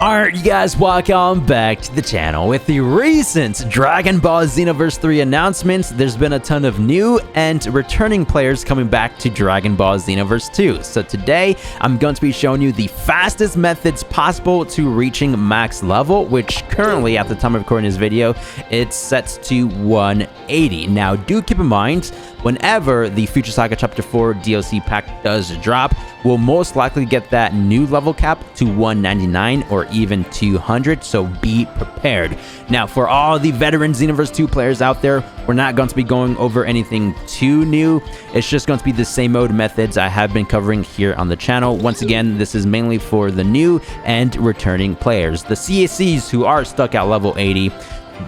Alright, you guys, welcome back to the channel. With the recent Dragon Ball Xenoverse 3 announcements, there's been a ton of new and returning players coming back to Dragon Ball Xenoverse 2. So today, I'm going to be showing you the fastest methods possible to reaching max level, which currently, at the time of recording this video, it's set to 180. Now, do keep in mind, whenever the Future Saga Chapter 4 DLC pack does drop, we'll most likely get that new level cap to 199 or even 200, so be prepared. Now, for all the veteran Xenoverse 2 players out there, we're not going to be going over anything too new. It's just going to be the same mode methods I have been covering here on the channel. Once again, this is mainly for the new and returning players. The CACs who are stuck at level 80,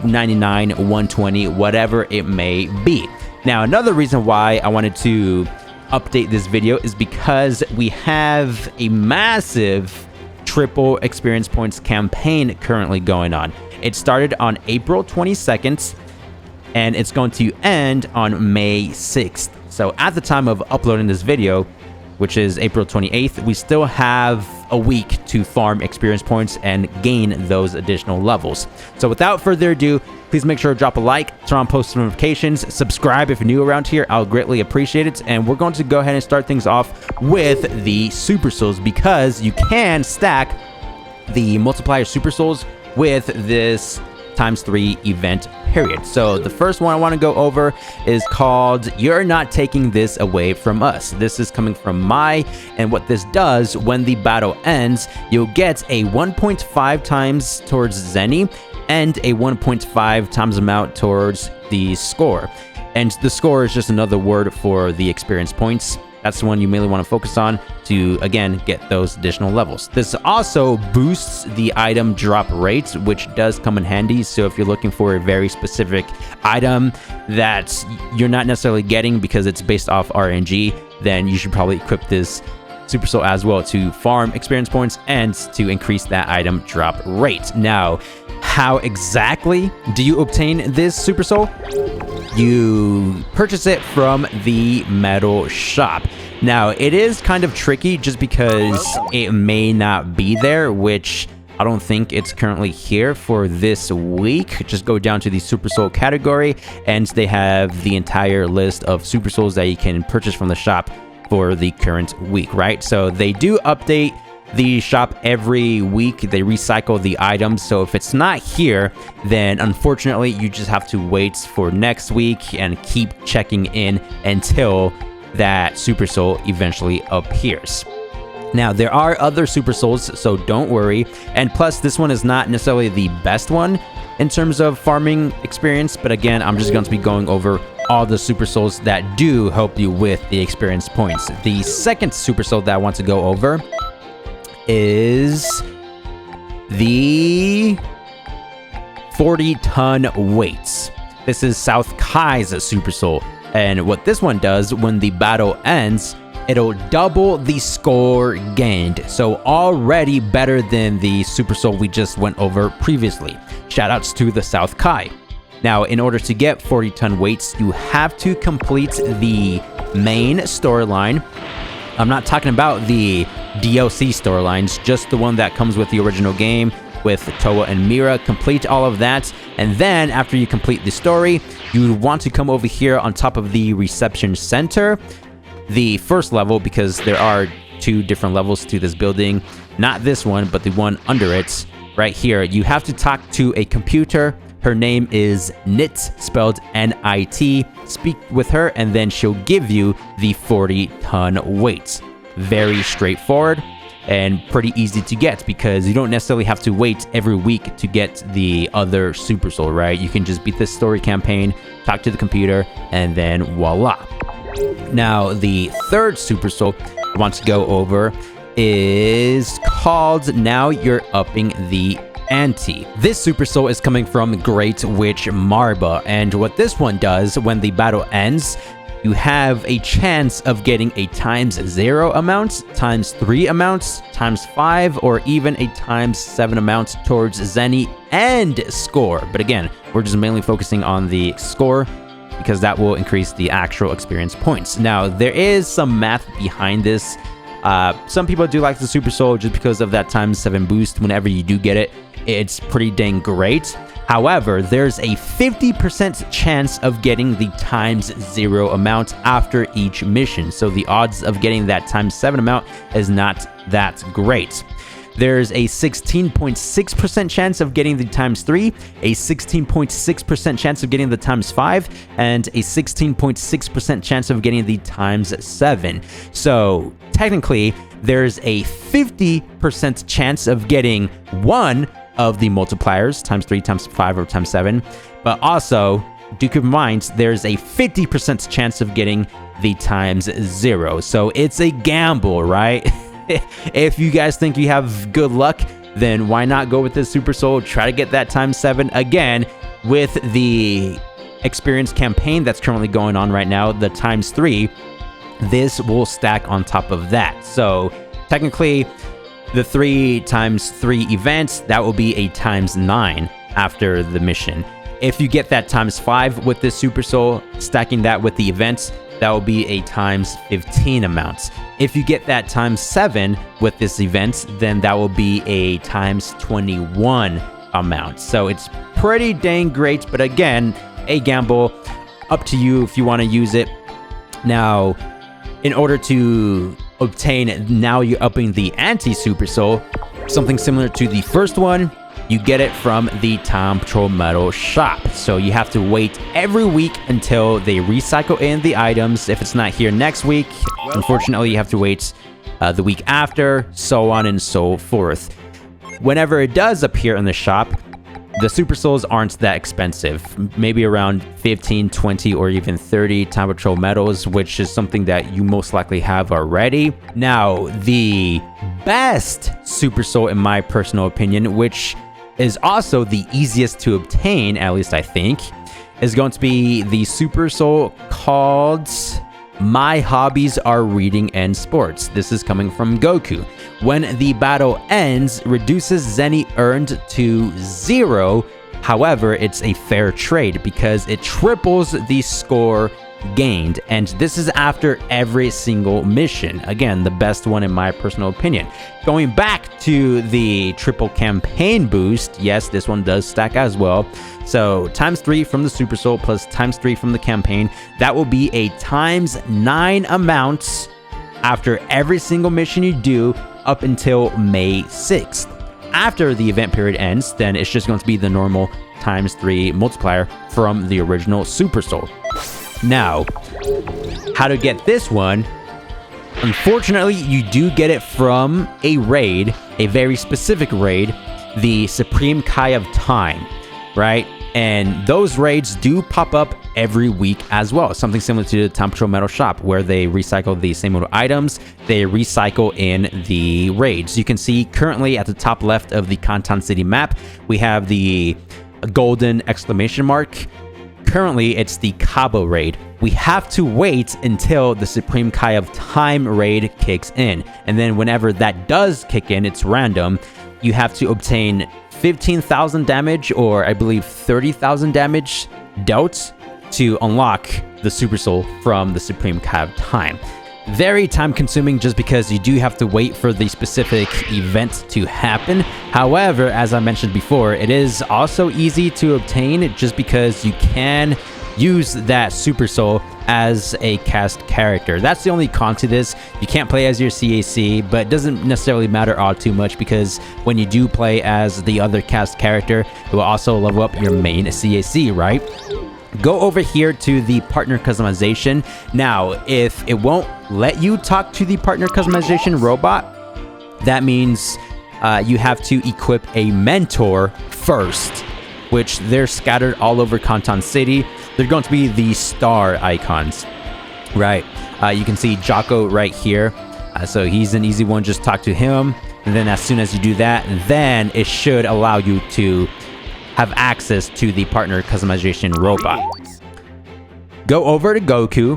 99, 120, whatever it may be. Now, another reason why I wanted to update this video is because we have a massive triple experience points campaign currently going on. It started on April 22nd and it's going to end on May 6th. So at the time of uploading this video, which is April 28th, we still have a week to farm experience points and gain those additional levels. So without further ado, please make sure to drop a like, turn on post notifications, subscribe if you're new around here. I'll greatly appreciate it. And we're going to go ahead and start things off with the Super Souls, because you can stack the multiplier Super Souls with this ×3 event period. So the first one I want to go over is called "You're Not Taking This Away From Us." This is coming from Mai, and what this does, when the battle ends, you'll get a 1.5 times towards Zenny and a 1.5 times amount towards the score. And the score is just another word for the experience points. That's the one you mainly want to focus on to, again, get those additional levels. This also boosts the item drop rate, which does come in handy. So if you're looking for a very specific item that you're not necessarily getting because it's based off RNG, then you should probably equip this Super Soul as well to farm experience points and to increase that item drop rate. Now, how exactly do you obtain this Super Soul? You purchase it from the metal shop. Now, it is kind of tricky just because it may not be there, which I don't think it's currently here for this week. Just go down to the Super Soul category and they have the entire list of Super Souls that you can purchase from the shop for the current week, right? So they do update the shop every week. They recycle the items, so if it's not here, then unfortunately you just have to wait for next week and keep checking in until that Super Soul eventually appears. Now, there are other Super Souls, so don't worry, and plus this one is not necessarily the best one in terms of farming experience, but again, I'm just going to be going over all the Super Souls that do help you with the experience points. The second Super Soul that I want to go over is the 40-ton weights. This is South Kai's Super Soul, and what this one does, when the battle ends, it'll double the score gained. So already better than the Super Soul we just went over previously. Shoutouts to the South Kai. Now, in order to get 40-ton weights, you have to complete the main storyline. I'm not talking about the DLC storylines, just the one that comes with the original game with Towa and Mira. Complete all of that, and then after you complete the story, you want to come over here on top of the reception center, the first level, because there are two different levels to this building. Not this one, but the one under it, right here. You have to talk to a computer. Her name is Nit, spelled N-I-T. Speak with her, and then she'll give you the 40-ton weights. Very straightforward and pretty easy to get, because you don't necessarily have to wait every week to get the other Super Soul, right? You can just beat this story campaign, talk to the computer, and then voila. Now, the third Super Soul I want to go over is called "Now You're Upping the Ante." This Super Soul is coming from Great Witch Marba, and what this one does, when the battle ends, you have a chance of getting a ×0 amount, ×3 amounts, ×5, or even a ×7 amount towards Zenny and score. But again, we're just mainly focusing on the score because that will increase the actual experience points. Now, there is some math behind this. Some people do like the Super Soul just because of that ×7 boost. Whenever you do get it, it's pretty dang great. However, there's a 50% chance of getting the ×0 amount after each mission. So the odds of getting that ×7 amount is not that great. There's a 16.6% chance of getting the ×3, a 16.6% chance of getting the ×5, and a 16.6% chance of getting the ×7. So technically, there's a 50% chance of getting one of the multipliers, ×3, ×5, or ×7. But also, do keep in mind, there's a 50% chance of getting the ×0. So it's a gamble, right? If you guys think you have good luck, then why not go with this Super Soul? Try to get that ×7 again with the experience campaign that's currently going on right now, the ×3. This will stack on top of that. So technically, the 3×3 events, that will be a ×9 after the mission. If you get that ×5 with this Super Soul, stacking that with the events, that will be a ×15 amount. If you get that ×7 with this event, then that will be a ×21 amount. So it's pretty dang great, but again, a gamble. Up to you if you want to use it. Now, in order to obtain, now you're upping the anti-Super Soul, something similar to the first one. You get it from the Time Patrol Metal shop. So you have to wait every week until they recycle in the items. If it's not here next week, unfortunately, you have to wait the week after, so on and so forth. Whenever it does appear in the shop, the Super Souls aren't that expensive. Maybe around 15, 20, or even 30 Time Patrol medals, which is something that you most likely have already. Now, the best Super Soul, in my personal opinion, which is also the easiest to obtain, at least I think, is going to be the Super Soul called My Hobbies Are Reading and Sports. This is coming from Goku. When the battle ends, reduces Zenny earned to 0. However, it's a fair trade because it triples the score gained, and this is after every single mission. Again, the best one in my personal opinion. Going back to the triple campaign boost, yes, this one does stack as well. So ×3 from the Super Soul plus ×3 from the campaign, that will be a ×9 amount after every single mission you do up until May 6th. After the event period ends, then it's just going to be the normal ×3 multiplier from the original Super Soul. Now, how to get this one? Unfortunately, you do get it from a raid, a very specific raid, the Supreme Kai of Time, right? And those raids do pop up every week as well. Something similar to the Time Patrol Metal Shop, where they recycle the same little items, they recycle in the raids. You can see currently at the top left of the Kantan City map, we have the golden exclamation mark. Currently, it's the Cabo raid. We have to wait until the Supreme Kai of Time raid kicks in. And then whenever that does kick in, it's random. You have to obtain 15,000 damage, or I believe 30,000 damage dealt to unlock the Super Soul from the Supreme Kai of Time. Very time consuming just because you do have to wait for the specific event to happen. However, as I mentioned before, it is also easy to obtain just because you can use that Super Soul as a cast character. That's the only con to this. You can't play as your CAC, but it doesn't necessarily matter all too much because when you do play as the other cast character, it will also level up your main CAC, right? Go over here to the partner customization. Now, if it won't let you talk to the partner customization robot, that means you have to equip a mentor first, which they're scattered all over Kantan City. They're going to be the star icons, right? You can see Jocko right here. So he's an easy one, just talk to him. And then as soon as you do that, then it should allow you to have access to the partner customization robot. Go over to Goku,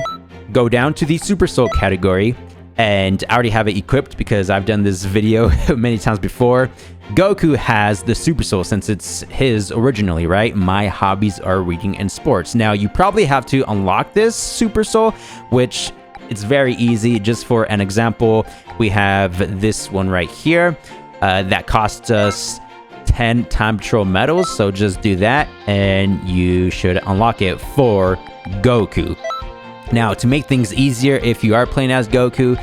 go down to the Super Soul category, and I already have it equipped because I've done this video many times before. Goku has the Super Soul since it's his originally, right? My hobbies are reading and sports. Now, you probably have to unlock this Super Soul, which it's very easy. Just for an example, we have this one right here that costs us 10 time patrol medals. So just do that and you should unlock it for Goku. Now, to make things easier, if you are playing as Goku,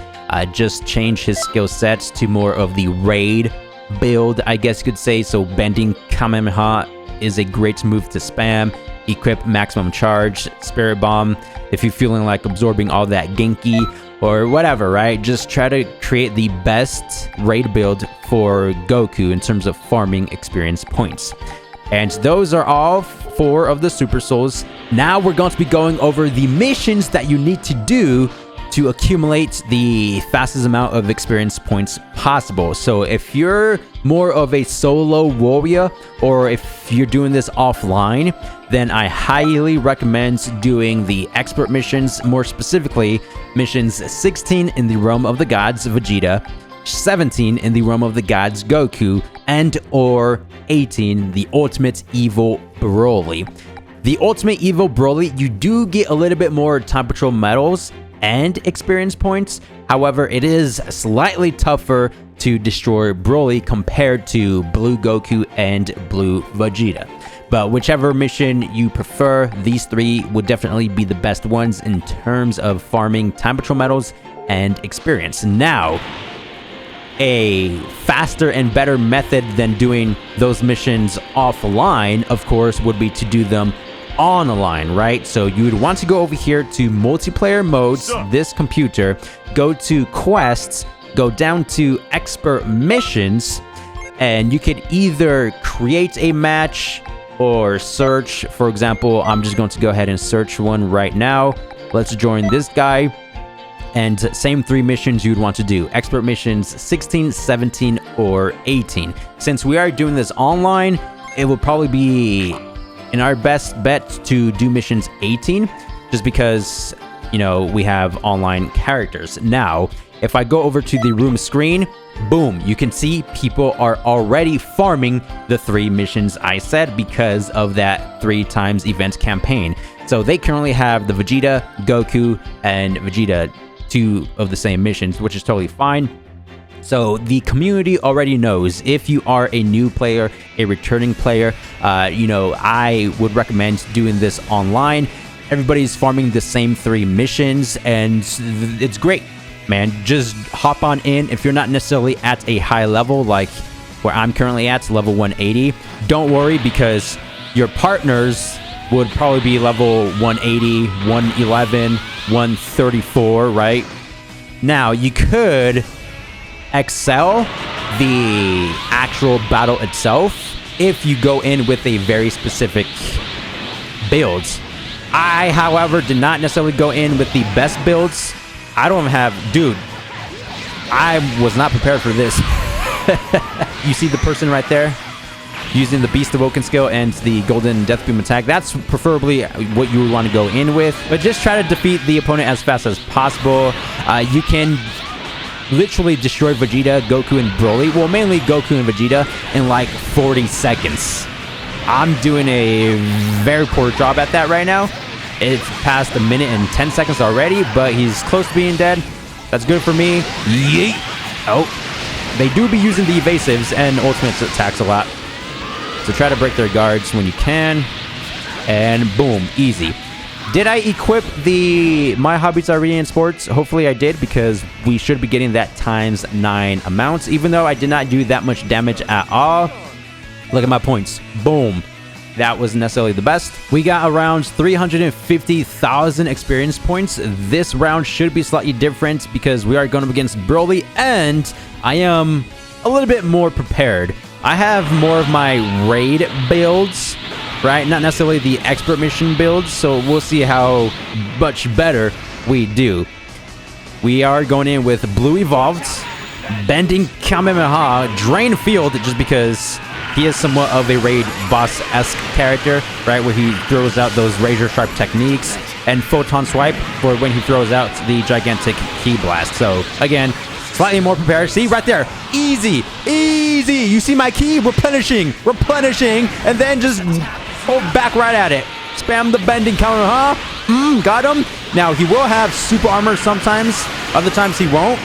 just change his skill sets to more of the raid build, I guess you could say. So bending Kamehameha is a great move to spam. Equip maximum charge, spirit bomb if you're feeling like absorbing all that Genki or whatever, right? Just try to create the best raid build for Goku in terms of farming experience points. And those are all 4 of the Super Souls. Now we're going to be going over the missions that you need to do to accumulate the fastest amount of experience points possible. So if you're more of a solo warrior, or if you're doing this offline, then I highly recommend doing the expert missions, more specifically missions 16 in the Realm of the Gods Vegeta, 17 in the Realm of the Gods Goku, and or 18 the Ultimate Evil Broly. The Ultimate Evil Broly, you do get a little bit more Time Patrol medals and experience points. However, it is slightly tougher to destroy Broly compared to Blue Goku and Blue Vegeta. But whichever mission you prefer, these 3 would definitely be the best ones in terms of farming Time Patrol medals and experience. Now, a faster and better method than doing those missions offline, of course, would be to do them online, right? So you would want to go over here to multiplayer modes, this computer, go to quests, go down to expert missions, and you could either create a match or search. For example, I'm just going to go ahead and search one right now. Let's join this guy. And same 3 missions you'd want to do. Expert missions 16, 17, or 18. Since we are doing this online, it will probably be in our best bet to do missions 18, just because, you know, we have online characters. Now, if I go over to the room screen, boom, you can see people are already farming the 3 missions I said because of that 3 times event campaign. So they currently have the Vegeta, Goku, and Vegeta, 2 of the same missions, which is totally fine. So the community already knows. If you are a new player, a returning player, you know, I would recommend doing this online. Everybody's farming the same 3 missions, and it's great, man. Just hop on in. If you're not necessarily at a high level, like where I'm currently at, level 180, don't worry, because your partners would probably be level 180, 111, 134, right? Now, you could excel the actual battle itself if you go in with a very specific builds. I, however, did not necessarily go in with the best builds. I don't have... Dude, I was not prepared for this. You see the person right there? Using the Beast Awoken skill and the Golden Death Beam attack. That's preferably what you would want to go in with. But just try to defeat the opponent as fast as possible. You can literally destroy Vegeta, Goku, and Broly. Well, mainly Goku and Vegeta in like 40 seconds. I'm doing a very poor job at that right now. It's past a minute and 10 seconds already, but he's close to being dead. That's good for me. Yeet. Oh, they do be using the evasives and ultimate attacks a lot. So try to break their guards when you can. And boom, easy. Did I equip the My Hobbies Are Reading and Sports? Hopefully I did, because we should be getting that ×9 amounts, even though I did not do that much damage at all. Look at my points. Boom. That wasn't necessarily the best. We got around 350,000 experience points. This round should be slightly different because we are going up against Broly, and I am a little bit more prepared. I have more of my raid builds, right? Not necessarily the expert mission builds, so we'll see how much better we do. We are going in with Blue Evolved, Bending Kamehameha, Drain Field, just because he is somewhat of a raid boss-esque character, right? Where he throws out those razor sharp techniques, and Photon Swipe for when he throws out the gigantic Ki Blast. So again, slightly more prepared. See right there, easy, easy. You see my Ki replenishing, and then just hold back right at it. Spam the Bending Kamehameha. Got him. Now he will have super armor sometimes. Other times he won't.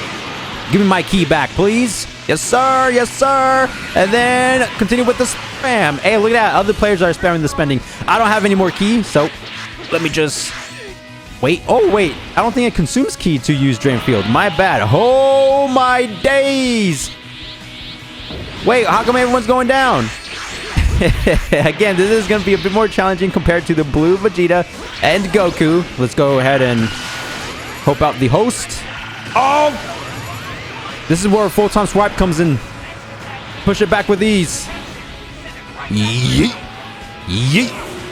Give me my key back, please. Yes, sir. Yes, sir. And then continue with the spam. Hey, look at that. Other players are spamming the spending. I don't have any more key, so let me just wait. Oh, wait. I don't think it consumes key to use Drain Field. My bad. Oh, my days. Wait, how come everyone's going down? Again, this is going to be a bit more challenging compared to the blue Vegeta and Goku. Let's go ahead and hope out the host. Oh! This is where full-time swipe comes in. Push it back with ease. Yeet. Yeet.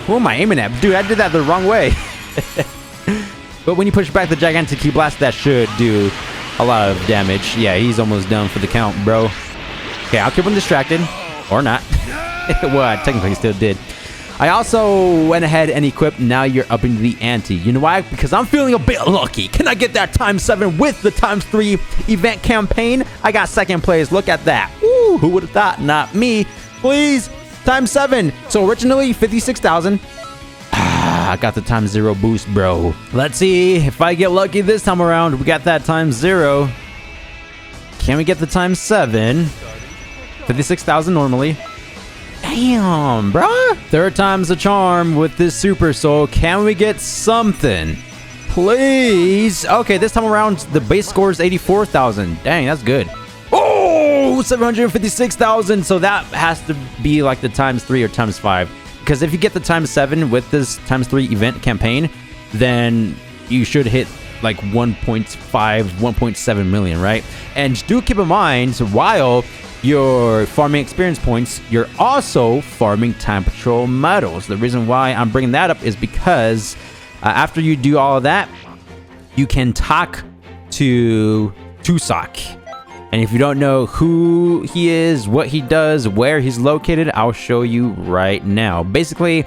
Who am I aiming at? Dude, I did that the wrong way. But when you push back the Gigantic Ki Blast, that should do a lot of damage. Yeah, he's almost done for the count, bro. Okay, I'll keep him distracted. Or not. Well, I technically still did. I also went ahead and equipped Now You're Upping the Ante. You know why? Because I'm feeling a bit lucky. Can I get that ×7 with the ×3 event campaign? I got second place. Look at that. Ooh, who would have thought? Not me. Please, ×7. So originally 56,000. I got the ×0 boost, bro. Let's see if I get lucky this time around. We got that ×0. Can we get the ×7? 56,000 normally. Damn, bruh. Third time's the charm with this Super Soul. Can we get something? Please. Okay, this time around, the base score is 84,000. Dang, that's good. Oh, 756,000. So that has to be like the ×3 or ×5. Because if you get the ×7 with this ×3 event campaign, then you should hit like 1.5, 1.7 million, right? And do keep in mind, while you're farming experience points, you're also farming Time Patrol medals. The reason why I'm bringing that up is because after you do all of that, you can talk to Tusak. And if you don't know who he is, what he does, where he's located, I'll show you right now. Basically,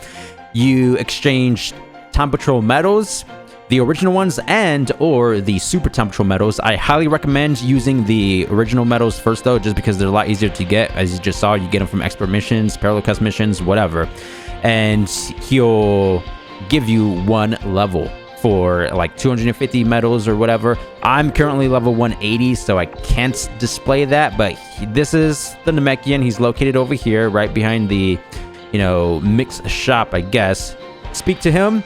you exchange Time Patrol medals, the original ones and or the Super Time Patrol medals. I highly recommend using the original medals first though, just because they're a lot easier to get. As you just saw, you get them from expert missions, parallel quest missions, whatever. And he'll give you one level for like 250 medals or whatever. I'm currently level 180, so I can't display that, but this is the Namekian. He's located over here, right behind the, mix shop, I guess. Speak to him.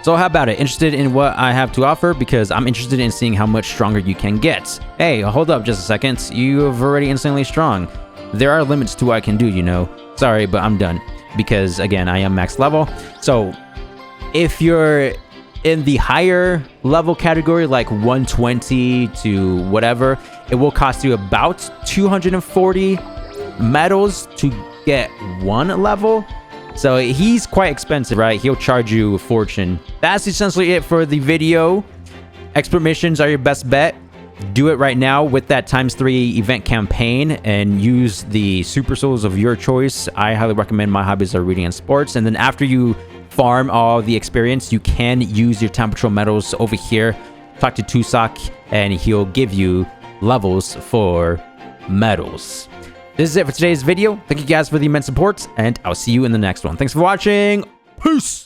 So how about it? Interested in what I have to offer? Because I'm interested in seeing how much stronger you can get. Hey, hold up just a second. You have already instantly strong. There are limits to what I can do, Sorry, but I'm done. Because, again, I am max level. So, if you're in the higher level category, like 120 to whatever, it will cost you about 240 medals to get one level. So he's quite expensive, right? He'll charge you a fortune. That's essentially it for the video. Expert missions are your best bet. Do it right now with that ×3 event campaign and use the Super Souls of your choice. I highly recommend. My hobbies are reading and sports. And then after you farm all the experience, you can use your Time Patrol medals over here. Talk to Tusak and he'll give you levels for medals. This is it for today's video. Thank you guys for the immense support, and I'll see you in the next one. Thanks for watching. Peace!